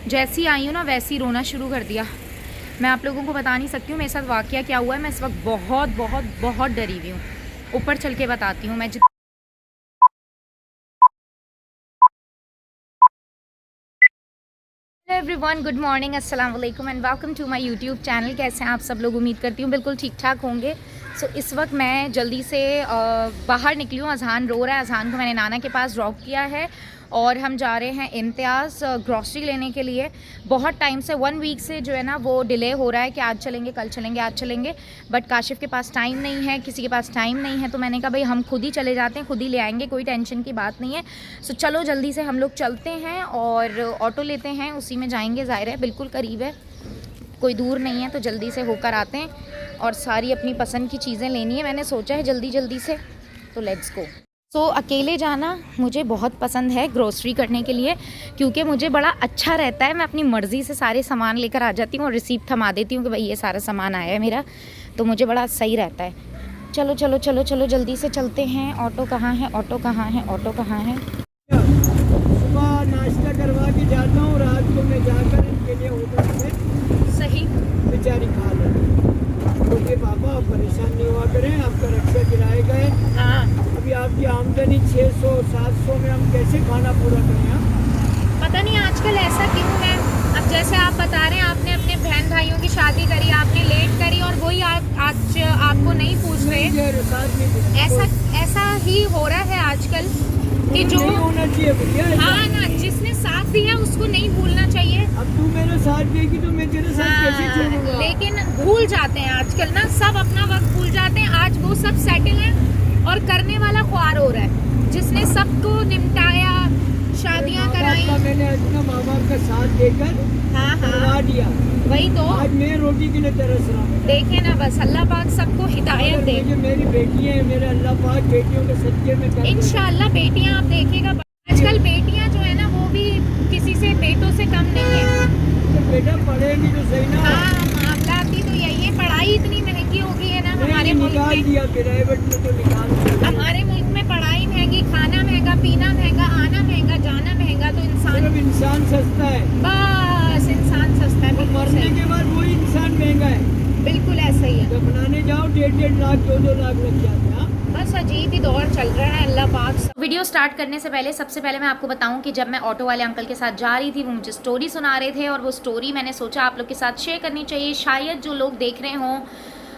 जैसी आई हूँ ना वैसी रोना शुरू कर दिया। मैं आप लोगों को बता नहीं सकती हूँ मेरे साथ वाकया क्या हुआ है। मैं इस वक्त बहुत बहुत बहुत डरी हुई हूँ। ऊपर चल के बताती हूँ मैं। हेलो एवरीवन, गुड मॉर्निंग, अस्सलाम वालेकुम and welcome to my YouTube channel. कैसे हैं आप सब लोग? उम्मीद करती हूँ बिल्कुल ठीक ठाक होंगे। इस वक्त मैं जल्दी से बाहर निकली हूँ। अज़ान रो रहा है। अज़ान को मैंने नाना के पास ड्रॉप किया है और हम जा रहे हैं इम्तियाज़ ग्रॉसरी लेने के लिए। बहुत टाइम से 1 वीक से जो है ना वो डिले हो रहा है कि आज चलेंगे, कल चलेंगे, आज चलेंगे, बट काशिफ़ के पास टाइम नहीं है, किसी के पास टाइम नहीं है। तो मैंने कहा भाई हम खुद ही चले जाते हैं, खुद ही ले आएंगे, कोई टेंशन की बात नहीं है। चलो जल्दी से हम लोग चलते हैं और ऑटो लेते हैं, उसी में जाएंगे। ज़ाहिर है बिल्कुल करीब है, कोई दूर नहीं है, तो जल्दी से होकर आते हैं और सारी अपनी पसंद की चीज़ें लेनी है। मैंने सोचा है जल्दी जल्दी से, तो लेट्स गो। अकेले जाना मुझे बहुत पसंद है ग्रोसरी करने के लिए, क्योंकि मुझे बड़ा अच्छा रहता है। मैं अपनी मर्ज़ी से सारे सामान लेकर आ जाती हूँ और रिसीप्ट थमा देती हूँ कि भाई ये सारा सामान आया है मेरा, तो मुझे बड़ा सही रहता है। चलो चलो चलो चलो जल्दी से चलते हैं। ऑटो कहाँ है? ऑटो कहाँ है? ऑटो कहाँ है? सुबह नाश्ता करवा के जाता हूँ, रात को मैं जाकर इनके लिए होटल से सही बेचारी खा लेती। बोलिए पापा परेशान नहीं हुआ करें, आपका रक्षा किराए का है। हाँ, अभी आपकी आमदनी 600-700 में हम कैसे खाना पूरा करें? पता नहीं आजकल ऐसा क्यों है। अब जैसे आप बता रहे हैं आपने अपने बहन भाइयों की शादी करी, आपने लेट करी और वही आज आपको नहीं पूछ रहे। ऐसा ही हो रहा है आजकल कि जो होना चाहिए भैया। हाँ ना, जिसने साथ दिया उसको नहीं भूलना चाहिए। अब तू मेरे साथ देगी तो मैं तेरे साथ कैसे छोड़ूंगा? लेकिन भूल जाते हैं आजकल ना, सब अपना वक्त भूल जाते हैं। आज वो सब सेटल है और करने वाला ख्वार हो रहा है, जिसने सबको निपटाया, शादियां कराई। मैंने अपना माँ बाप का साथ देकर करवा दिया। वही तो आज मैं रोटी के लिए तरस रहा हूँ। देखे ना, बस अल्लाह पाक सबको हिदायत दे। मेरी बेटियां हैं, मेरे अल्लाह पाक बेटियों के सदके में इंशाल्लाह बेटियां आप देखेगा। आजकल बेटियां जो है ना वो भी किसी से बेटों से कम नहीं है। तो बेटा पढ़ेगी तो सही ना। हाँ, मामला भी तो यही है। पढ़ाई इतनी महंगी हो गई है ना हमारे मुल्क में। दिया प्राइवेट में तो निकाल। हमारे मुल्क में पढ़ाई महंगी, खाना महंगा, पीना महंगा, आना महंगा, जाना महंगा, तो इंसान सस्ता है। बस इंसान सस्ता है। मरने के बाद वही इंसान महंगा है। बिल्कुल ऐसा ही है। जब बनाने जाओ 1.5 लाख 2-2 लाख लग जाते हैं। बस अजीब ही दौर चल रहा है। अल्लाह पाक। वीडियो स्टार्ट करने से पहले सबसे पहले मैं आपको बताऊं कि जब मैं ऑटो वाले अंकल के साथ जा रही थी, वो मुझे स्टोरी सुना रहे थे और वो स्टोरी मैंने सोचा आप लोग के साथ शेयर करनी चाहिए। शायद जो लोग देख रहे हों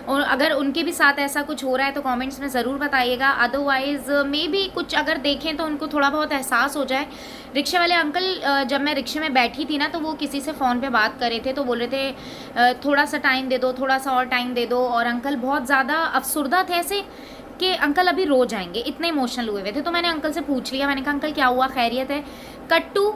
और अगर उनके भी साथ ऐसा कुछ हो रहा है तो कमेंट्स में ज़रूर बताइएगा। अदरवाइज़ मे बी कुछ अगर देखें तो उनको थोड़ा बहुत एहसास हो जाए। रिक्शे वाले अंकल, जब मैं रिक्शे में बैठी थी ना तो वो किसी से फ़ोन पे बात कर रहे थे, तो बोल रहे थे थोड़ा सा टाइम दे दो, थोड़ा सा और टाइम दे दो। और अंकल बहुत ज़्यादा अफसुर्दा थे, ऐसे कि अंकल अभी रो जाएंगे, इतने इमोशनल हुए हुए थे। तो मैंने अंकल से पूछ लिया, मैंने कहा अंकल क्या हुआ, खैरियत है? कट टू,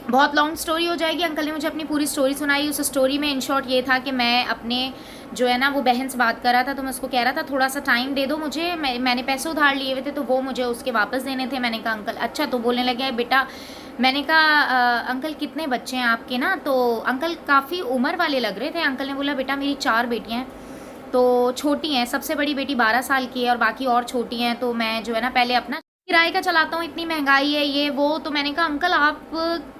बहुत लॉन्ग स्टोरी हो जाएगी। अंकल ने मुझे अपनी पूरी स्टोरी सुनाई। उस स्टोरी में इन शॉर्ट ये था कि मैं अपने जो है ना वो बहन से बात कर रहा था, तो मैं उसको कह रहा था थोड़ा सा टाइम दे दो मुझे, मैंने पैसे उधार लिए हुए थे तो वो मुझे उसके वापस देने थे। मैंने कहा अंकल अच्छा। तो बोलने लगे बेटा, मैंने कहा अंकल कितने बच्चे हैं आपके ना? तो अंकल काफ़ी उम्र वाले लग रहे थे। अंकल ने बोला बेटा मेरी 4 बेटियाँ हैं, तो छोटी हैं, सबसे बड़ी बेटी 12 साल की है और बाकी और छोटी हैं। तो मैं जो है ना पहले अपना किराए का चलाता हूँ, इतनी महंगाई है ये वो। तो मैंने कहा अंकल आप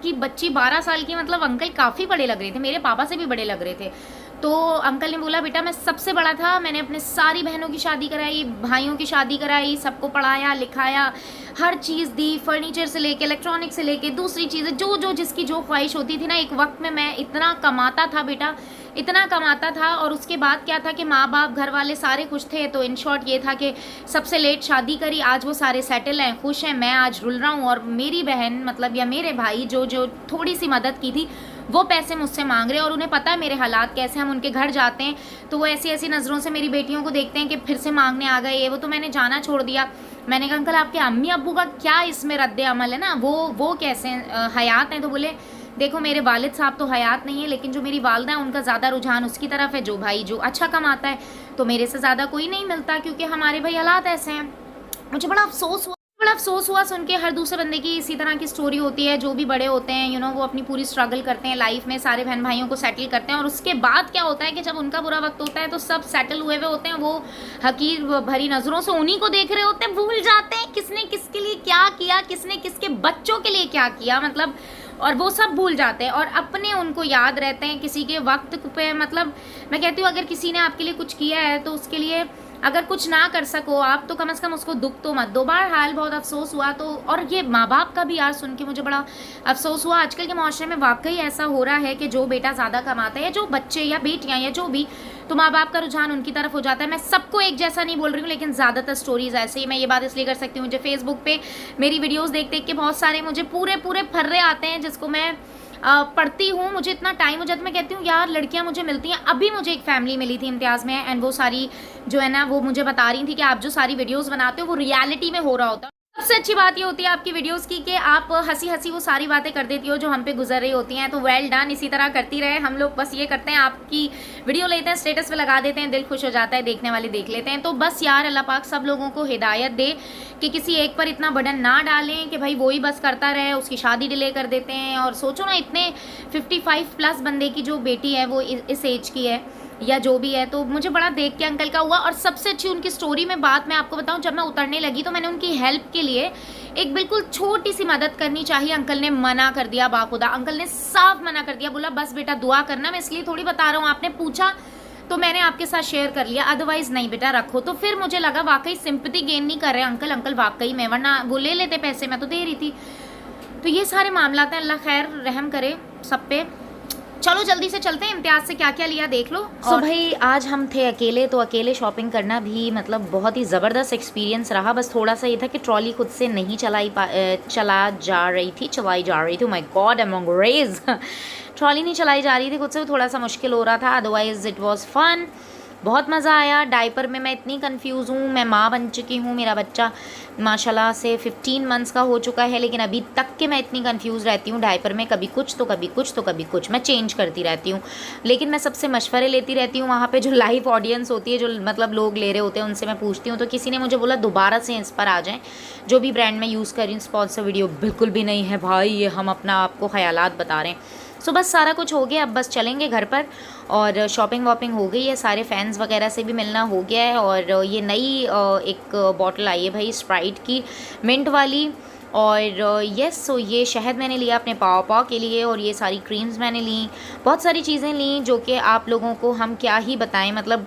की बच्ची 12 साल की, मतलब अंकल काफ़ी बड़े लग रहे थे, मेरे पापा से भी बड़े लग रहे थे। तो अंकल ने बोला बेटा मैं सबसे बड़ा था, मैंने अपने सारी बहनों की शादी कराई, भाइयों की शादी कराई, सबको पढ़ाया लिखाया, हर चीज़ दी, फर्नीचर से लेके इलेक्ट्रॉनिक से लेके दूसरी चीज़ें, जो जो जिसकी जो ख्वाहिश होती थी ना। एक वक्त में मैं इतना कमाता था बेटा, इतना कमाता था। और उसके बाद क्या था कि माँ बाप घर वाले सारे खुश थे। तो इन शॉर्ट ये था कि सबसे लेट शादी करी, आज वो सारे सेटल हैं, खुश हैं, मैं आज रुल रहा हूँ। और मेरी बहन मतलब या मेरे भाई जो जो थोड़ी सी मदद की थी वो पैसे मुझसे मांग रहे हैं और उन्हें पता है मेरे हालात कैसे। हम उनके घर जाते हैं तो वो ऐसी ऐसी नज़रों से मेरी बेटियों को देखते हैं कि फिर से मांगने आ गए ये वो। तो मैंने जाना छोड़ दिया। मैंने कहा अंकल आपके अम्मी अब्बू का क्या इसमें रद्द अमल है ना, वो कैसे हयात हैं? तो बोले देखो मेरे वालिद साहब तो हयात नहीं है, लेकिन जो मेरी वालदा है उनका ज़्यादा रुझान उसकी तरफ है, जो भाई जो अच्छा कमाता है। तो मेरे से ज़्यादा कोई नहीं मिलता, क्योंकि हमारे भाई हालात ऐसे हैं। मुझे बड़ा अफसोस हुआ सुन के। हर दूसरे बंदे की इसी तरह की स्टोरी होती है। जो भी बड़े होते हैं वो अपनी पूरी स्ट्रगल करते हैं लाइफ में, सारे बहन भाइयों को सेटल करते हैं और उसके बाद क्या होता है कि जब उनका बुरा वक्त होता है तो सब सेटल हुए हुए होते हैं, वो हकीर भरी नज़रों से उन्हीं को देख रहे होते हैं, भूल जाते हैं किसने किसके लिए क्या किया, किसने किसके बच्चों के लिए क्या किया। मतलब और वो सब भूल जाते हैं और अपने उनको याद रहते हैं किसी के वक्त पे। मतलब मैं कहती हूँ अगर किसी ने आपके लिए कुछ किया है तो उसके लिए अगर कुछ ना कर सको आप तो कम से कम उसको दुख तो मत दो। बहरहाल बहुत अफसोस हुआ। तो और ये माँ बाप का भी यार सुन के मुझे बड़ा अफसोस हुआ। आजकल के माशरे में वाकई ऐसा हो रहा है कि जो बेटा ज़्यादा कमाता है या जो बच्चे या बेटियाँ या जो भी, तो माँ बाप का रुझान उनकी तरफ हो जाता है। मैं सबको एक जैसा नहीं बोल रही हूँ, लेकिन ज़्यादातर स्टोरीज ऐसे ही। मैं ये बात इसलिए कर सकती हूँ, मुझे फेसबुक पे मेरी वीडियोस देख देख के बहुत सारे मुझे पूरे फर्रे आते हैं जिसको मैं पढ़ती हूँ। मुझे इतना टाइम हो जाता है, मैं कहती हूँ यार लड़कियाँ मुझे मिलती हैं। अभी मुझे एक फैमिली मिली थी इम्तियाज़ में, एंड वो सारी जो है ना वो मुझे बता रही थी कि आप जो सारी वीडियोस बनाते हो वो रियलिटी में हो रहा होता है। सबसे अच्छी बात ये होती है आपकी वीडियोस की कि आप हंसी हंसी वो सारी बातें कर देती हो जो हम पे गुजर रही होती हैं। तो वेल डन, इसी तरह करती रहे। हम लोग बस ये करते हैं, आपकी वीडियो लेते हैं, स्टेटस पे लगा देते हैं, दिल खुश हो जाता है, देखने वाले देख लेते हैं। तो बस यार अल्लाह पाक सब लोगों को हिदायत दे कि किसी एक पर इतना बर्डन ना डालें कि भाई वही बस करता रहे, उसकी शादी डिले कर देते हैं। और सोचो ना, इतने 55+ बंदे की जो बेटी है वो इस एज की है या जो भी है। तो मुझे बड़ा देख के अंकल का हुआ। और सबसे अच्छी उनकी स्टोरी में बात मैं आपको बताऊं, जब मैं उतरने लगी तो मैंने उनकी हेल्प के लिए एक बिल्कुल छोटी सी मदद करनी चाहिए, अंकल ने मना कर दिया। बाखुदा अंकल ने साफ मना कर दिया, बोला बस बेटा दुआ करना। मैं इसलिए थोड़ी बता रहा हूँ, आपने पूछा तो मैंने आपके साथ शेयर कर लिया, अदरवाइज नहीं बेटा रखो। तो फिर मुझे लगा वाकई सिंपैथी गेन नहीं कर रहे अंकल वाकई में, वरना वो ले लेते पैसे, मैं तो दे रही थी। तो ये सारे मामला हैं, अल्लाह खैर रहम करे सब पे। चलो जल्दी से चलते हैं, इम्तियाज़ से क्या क्या लिया देख लो। सो भाई आज हम थे अकेले, तो अकेले शॉपिंग करना भी मतलब बहुत ही ज़बरदस्त एक्सपीरियंस रहा। बस थोड़ा सा ये था कि ट्रॉली खुद से नहीं चलाई जा रही थी। माय गॉड आई एम अंग्रेज ट्रॉली नहीं चलाई जा रही थी खुद से, थोड़ा सा मुश्किल हो रहा था। अदरवाइज इट वाज फन, बहुत मज़ा आया। डायपर में मैं इतनी कंफ्यूज हूँ, मैं माँ बन चुकी हूँ, मेरा बच्चा माशाल्लाह से 15 मंथ्स का हो चुका है, लेकिन अभी तक के मैं इतनी कंफ्यूज रहती हूँ डायपर में, कभी कुछ तो कभी कुछ तो कभी कुछ, मैं चेंज करती रहती हूँ। लेकिन मैं सबसे मशवरे लेती रहती हूँ, वहाँ पे जो लाइव ऑडियंस होती है, जो मतलब लोग ले रहे होते हैं, उनसे मैं पूछती हूँ। तो किसी ने मुझे बोला दोबारा से इस पर आ जाएँ, जो भी ब्रांड में यूज़ कर रही हूँ। स्पॉन्सर वीडियो बिल्कुल भी नहीं है भाई, ये हम अपना आपको ख़यालात बता रहे हैं। सो बस सारा कुछ हो गया, अब बस चलेंगे घर पर। और शॉपिंग वॉपिंग हो गई है, सारे फैंस वगैरह से भी मिलना हो गया है। और ये नई एक बॉटल आई है भाई स्प्राइट की, मिंट वाली। और यस, सो ये शहद मैंने लिया अपने पाव के लिए, और ये सारी क्रीम्स मैंने ली, बहुत सारी चीज़ें ली जो कि आप लोगों को हम क्या ही बताएं, मतलब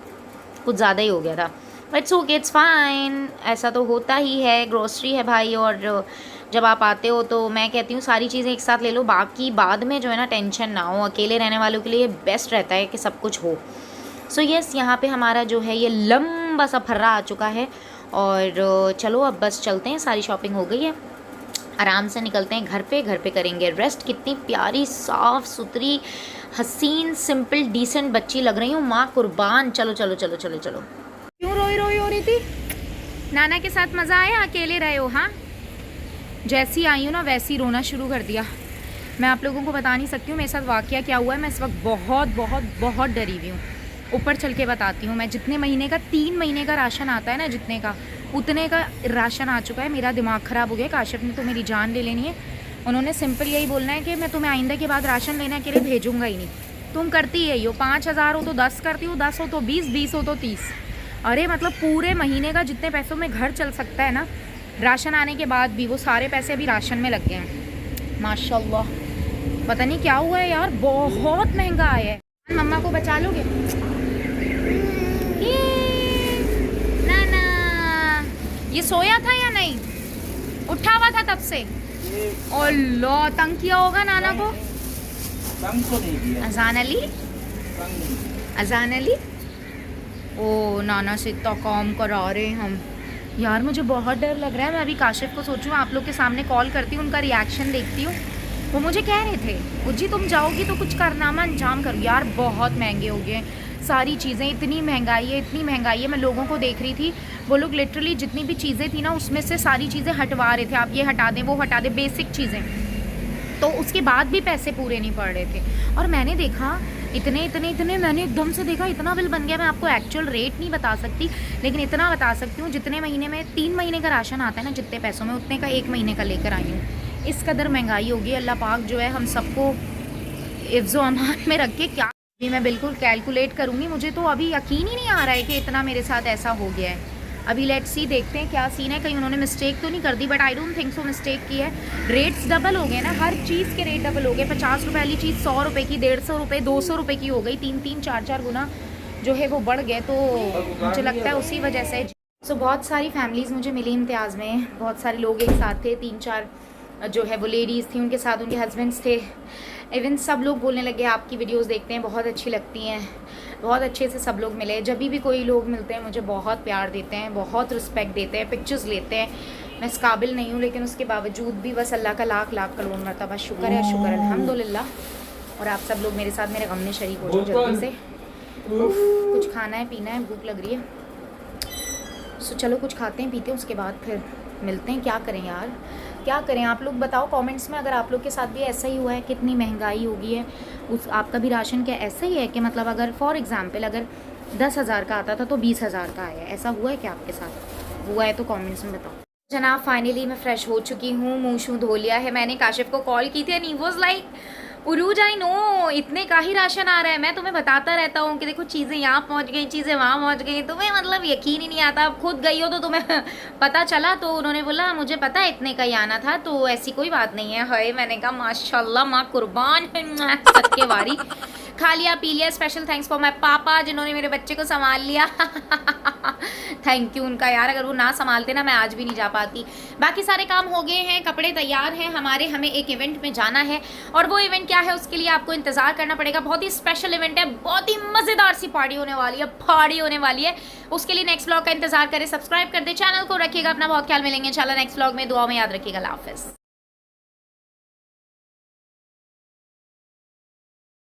कुछ ज़्यादा ही हो गया था। But it's okay, it's fine, ऐसा तो होता ही है, ग्रोसरी है भाई। और जब आप आते हो तो मैं कहती हूँ सारी चीज़ें एक साथ ले लो, बाकी बाद में जो है ना टेंशन ना हो। अकेले रहने वालों के लिए बेस्ट रहता है कि सब कुछ हो। सो यस, यहाँ पे हमारा जो है ये लंबा सा फर्रा आ चुका है। और चलो अब बस चलते हैं, सारी शॉपिंग हो गई है, आराम से निकलते हैं घर पे करेंगे रेस्ट। कितनी प्यारी साफ़ सुथरी हसीन सिंपल डिसेंट बच्ची लग रही हूँ, माँ कुर्बान। चलो चलो चलो चलो चलो। क्यों रोई हो रही थी? नाना के साथ मज़ा आया? अकेले रहे हो? हाँ, जैसी आई हूँ ना वैसी रोना शुरू कर दिया। मैं आप लोगों को बता नहीं सकती हूँ मेरे साथ वाक़या क्या हुआ है। मैं इस वक्त बहुत बहुत बहुत डरी हुई हूँ। ऊपर चल के बताती हूँ। मैं जितने महीने का 3 महीने का राशन आता है ना, जितने का उतने का राशन आ चुका है। मेरा दिमाग ख़राब हो गया। काशिफ ने तो मेरी जान ले लेनी है। उन्होंने सिंपल यही बोलना है कि मैं तुम्हें आइंदा के बाद राशन लेने के लिए भेजूँगा ही नहीं। तुम करती यही हो, 5000 हो तो 10 करती हो, 10 हो तो 20, 20 हो तो 30। अरे मतलब पूरे महीने का जितने पैसों में घर चल सकता है ना, राशन आने के बाद भी वो सारे पैसे अभी राशन में लग गए हैं। माशाल्लाह पता नहीं क्या हुआ है यार, बहुत महंगा आया है। मम्मा को बचा लोगे? नाना ये सोया था या नहीं? उठा हुआ था तब से? अल्लाह तंग किया होगा नाना को। अजान अली ओ नाना से इतना काम करा रहे हैं हम। यार मुझे बहुत डर लग रहा है। मैं अभी काशिफ को सोचूं आप लोग के सामने कॉल करती हूँ, उनका रिएक्शन देखती हूँ। वो मुझे कह रहे थे उज्जी तुम जाओगी तो कुछ कारनामा अंजाम करो। यार बहुत महंगे हो गए सारी चीज़ें, इतनी महंगाई है। मैं लोगों को देख रही थी, वो लोग लिटरली जितनी भी चीज़ें थी ना उसमें से सारी चीज़ें हटवा रहे थे। आप ये हटा दें, वो हटा दें, बेसिक चीज़ें, तो उसके बाद भी पैसे पूरे नहीं पड़ रहे थे। और मैंने देखा इतने मैंने एकदम से देखा इतना बिल बन गया। मैं आपको एक्चुअल रेट नहीं बता सकती, लेकिन इतना बता सकती हूँ जितने महीने में 3 महीने का राशन आता है ना, जितने पैसों में उतने का 1 महीने का लेकर आई हूँ। इस कदर महंगाई होगी। अल्लाह पाक जो है हम सबको हिफ्ज़ो अमान में रख के, क्या अभी मैं बिल्कुल कैलकुलेट करूँगी। मुझे तो अभी यकीन ही नहीं आ रहा है कि इतना मेरे साथ ऐसा हो गया है। अभी लेट्स सी, देखते हैं क्या सीन है, कहीं उन्होंने मिस्टेक तो नहीं कर दी, but I don't think so mistake की है। रेट्स डबल हो गए ना, हर चीज़ के रेट डबल हो गए। 50 रुपये वाली चीज़ 100 रुपये की, 150 रुपये, 200 रुपये की हो गई, 3-3, 4-4 गुना जो है वो बढ़ गए। तो मुझे लगता है उसी वजह से। सो बहुत सारी फैमिलीज़ मुझे मिली इम्तियाज़ में, बहुत सारे लोग एक साथ थे, 3-4 जो है वो लेडीज़ थी, उनके साथ उनके हस्बैंड्स थे। इवन सब लोग बोलने लगे आपकी वीडियोस देखते हैं, बहुत अच्छी लगती हैं। बहुत अच्छे से सब लोग मिले। जब भी कोई लोग मिलते हैं मुझे बहुत प्यार देते हैं, बहुत रिस्पेक्ट देते हैं, पिक्चर्स लेते हैं। मैं इस काबिल नहीं हूँ, लेकिन उसके बावजूद भी बस अल्लाह का लाख लाख करोड़ मरतबा शुक्र है, शुक्र अल्हम्दुलिल्लाह। और आप सब लोग मेरे साथ मेरे गम में शरीक हो जाओ जल्दी से। कुछ खाना है, पीना है, भूख लग रही है। सो चलो कुछ खाते हैं, पीते हैं, उसके बाद फिर मिलते हैं। क्या करें यार, क्या करें? आप लोग बताओ कमेंट्स में, अगर आप लोग के साथ भी ऐसा ही हुआ है, कितनी महंगाई हो गई है। उस आपका भी राशन क्या ऐसा ही है कि मतलब अगर फॉर एग्ज़ाम्पल अगर 10,000 का आता था तो 20,000 का आया, ऐसा हुआ है क्या आपके साथ? हुआ है तो कमेंट्स में बताओ। जनाब फाइनली मैं फ़्रेश हो चुकी हूँ, मुँह शूँ धो लिया है। मैंने काशिफ को कॉल की थी and he was like Urooj I know इतने का ही राशन आ रहा है। मैं तुम्हें बताता रहता हूँ कि देखो चीज़ें यहाँ पहुँच गई, चीज़ें वहाँ पहुँच गई, तुम्हें मतलब यकीन ही नहीं आता। अब खुद गई हो तो तुम्हें पता चला, तो उन्होंने बोला मुझे पता है इतने का ही आना था, तो ऐसी कोई बात नहीं है। हाय, मैंने कहा माशाल्लाह माँ कुर्बान सत्य वारी। खा लिया, पी लिया। स्पेशल थैंक्स फॉर माय पापा जिन्होंने मेरे बच्चे को संभाल लिया। थैंक यू उनका यार, अगर वो ना संभालते ना मैं आज भी नहीं जा पाती। बाकी सारे काम हो गए हैं, कपड़े तैयार हैं हमारे, हमें एक इवेंट में जाना है। और वो इवेंट क्या है उसके लिए आपको इंतज़ार करना पड़ेगा। बहुत ही स्पेशल इवेंट है, बहुत ही मज़ेदार सी पार्टी होने वाली है, पार्टी होने वाली है। उसके लिए नेक्स्ट व्लॉग का इंतजार करें, सब्सक्राइब कर दे चैनल को, रखिएगा अपना बहुत ख्याल। मिलेंगे इंशाल्लाह नेक्स्ट व्लॉग में, दुआ में याद रखिएगा। अल्लाह हाफ़िज़।